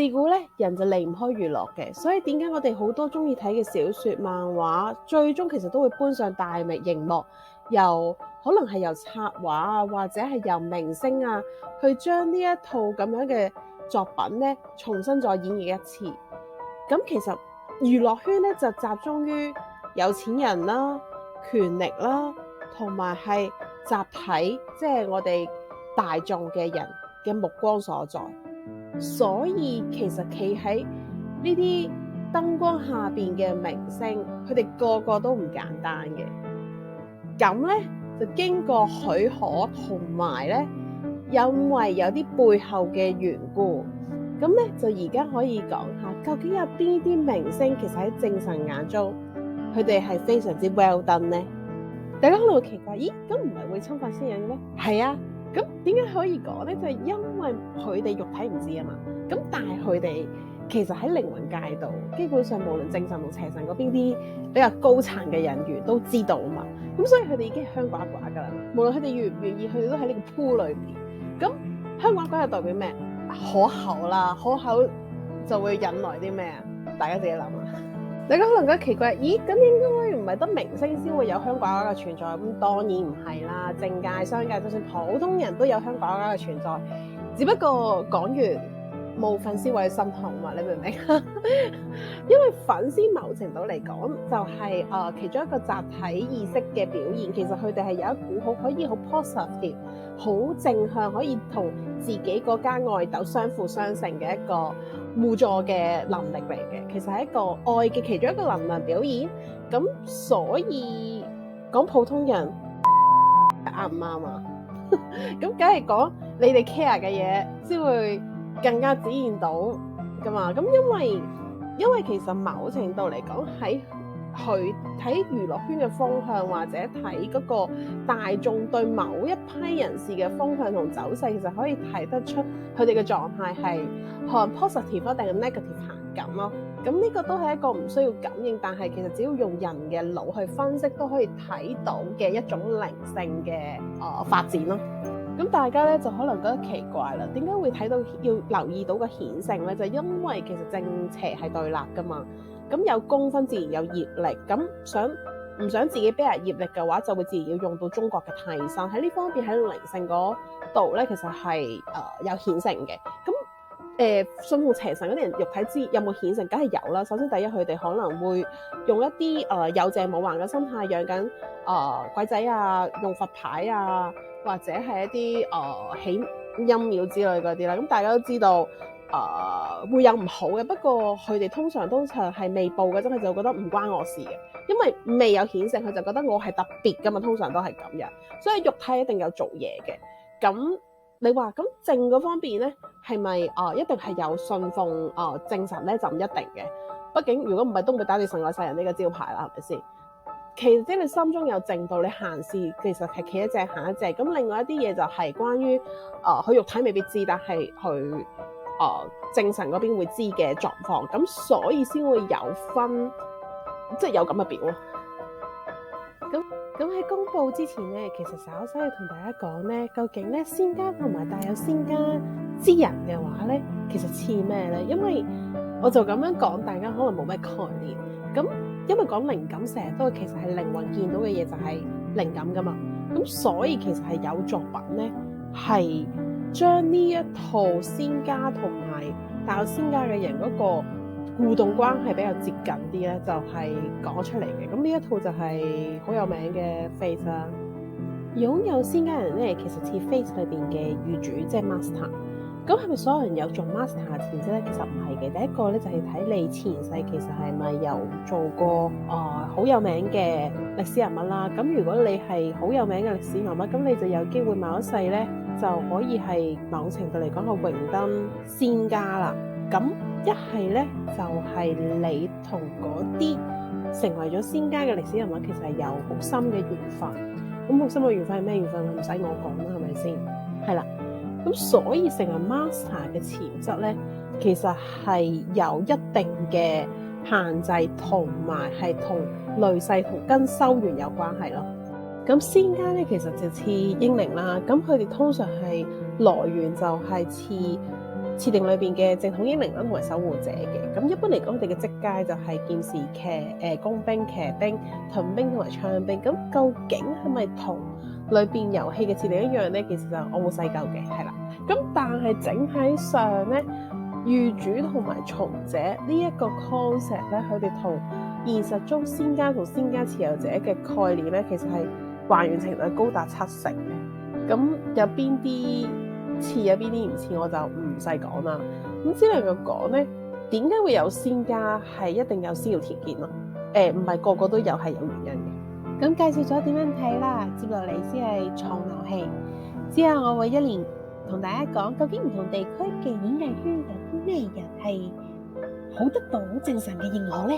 自古咧人就離唔開娛樂嘅，所以點解我哋好多中意睇嘅小說、漫畫，最終其實都會搬上大熒幕，可能係由插畫啊，或者係由明星啊，去將呢一套咁樣嘅作品咧重新再演繹一次。咁其實娛樂圈咧就集中於有錢人啦、權力啦，同埋係集體，即係我哋大眾嘅人嘅目光所在。所以其實企喺呢啲燈光下邊嘅明星，佢哋個個都唔簡單嘅。咁咧就經過許可，同埋咧因為有啲背後嘅緣故，咁咧就而家可以講下，究竟有邊啲明星其實喺正神眼中，佢哋係非常之 well done 咧？大家可能會奇怪，咦，咁唔係會侵犯私隱嘅咩？係啊。咁點解可以講咧？就係因為佢哋肉體唔知啊嘛。咁但係佢哋其實喺靈魂界度，基本上無論正神同邪神嗰邊啲比較高層嘅人員都知道啊嘛。咁所以佢哋已經係香寡寡噶啦。無論佢哋願唔願意，佢哋都喺呢個鋪裏面。咁香寡寡係代表咩？可口啦，可口就會引來啲咩啊？大家自己諗啊！大家可能覺得奇怪，咦？咁應該唔係得明星先會有香寡寡嘅存在，咁當然唔係啦。政界、商界，就算普通人都有香寡寡嘅存在，只不過講完冇粉絲會心痛嘛，你明唔明？因為粉絲某程度嚟講，就係其中一個集體意識嘅表現。其實佢哋係有一股可以好 positive、好正向，可以同自己嗰間愛豆相輔相成嘅一個互助嘅能力嚟嘅。其實係一個愛嘅其中一個能量表現。咁所以講普通人啱唔啱啊？咁梗係講你哋 care 嘅嘢先會更加展現到噶嘛。咁因為其實某程度嚟講，喺佢睇娛樂圈嘅風向，或者睇嗰個大眾對某一批人士嘅風向同走勢，其實可以睇得出佢哋嘅狀態係向 positive 定係 negative 行緊咯。咁呢個都係一個唔需要感應，但係其實只要用人嘅腦去分析都可以睇到嘅一種靈性嘅發展咯。咁大家咧就可能覺得奇怪啦，點解會睇到要留意到個顯性咧？就因為其實正邪係對立噶嘛。咁有公分自然有業力，咁唔想自己俾人業力嘅話，就會自然要用到中國嘅替身。喺呢方面喺靈性嗰度咧，其實係有顯性嘅。咁信奉邪神嗰啲人肉體知有冇顯性？梗係有啦。首先第一，佢哋可能會用一啲有正冇橫嘅心態養緊鬼仔啊，用佛牌啊，或者係一啲起陰廟之類嗰啲啦。咁大家都知道會有唔好嘅，不過佢哋通常都係未報嘅，真係就覺得唔關我事嘅，因為未有顯性，佢就覺得我係特別噶嘛。通常都係咁樣，所以肉體一定有做嘢嘅。咁你話咁正嗰方面咧，係咪一定係有信奉正神咧？就唔一定嘅。畢竟如果唔係，都唔會打住神愛世人呢個招牌啦，係咪先？其實即係你心中有正道，你行事其實係企一隻行一隻。咁另外一啲嘢就係關於佢肉體未必知，但係佢正神嗰邊會知嘅狀況。咁所以先會有分，即係有咁嘅表咯。咁喺公佈之前咧，其實稍稍要同大家講咧，究竟咧仙家同埋帶有仙家之人嘅話咧，其實似咩咧？因為我就咁樣講，大家可能冇咩概念。咁因為講靈感，成日都其實係靈魂見到嘅嘢就係靈感噶嘛。咁所以其實係有作品咧，係將呢一套仙家同埋帶有仙家嘅人嗰個互動關係比較接近啲咧，就係講出嚟嘅。咁呢一套就係好有名嘅 Fate 啦。擁有仙家人咧，其實似 Fate 裏邊嘅御主，即係 Master。咁係咪所有人有做 Master 嘅潛質咧？其實唔係嘅。第一個咧就係睇你前世其實係咪有做過好有名嘅歷史人物啦。咁如果你係好有名嘅歷史人物，咁你就有機會某一世咧就可以係某程度嚟講係榮登仙家啦。咁一係咧就係你同嗰啲成為咗仙家嘅歷史人物，其實係有好深嘅緣分。咁好深嘅緣分係咩緣分？唔使我講啦，係咪先？係啦。咁所以成為 master 嘅潛質咧，其實係有一定嘅限制，同埋係同累世同跟修緣有關係咯。咁仙家咧其實就似英靈啦，咁佢哋通常係來源就係似設定裏邊嘅正統英靈啦同埋守護者嘅。咁一般嚟講，佢哋嘅職階就係劍士、工兵、騎兵、盾兵同埋槍兵。咁究竟係咪同裏邊遊戲嘅設定一樣咧？其實就我冇細究嘅，係啦。咁但係整體上咧，御主同埋從者呢一個 concept 咧，佢哋同現實中仙家同仙家持有者嘅概念咧，其實係還原程度高達70%嘅。咁有邊啲似，有邊啲唔似，我就唔細講啦。咁只能夠講咧，點解會有仙家係一定有先要條件咯？唔係個個都有，係有原因嘅。咁介紹咗點樣睇啦，接落嚟先係重頭戲。之後我會一連同大家講，究竟唔同地區嘅演藝圈有啲咩人係好得到正常嘅認可咧？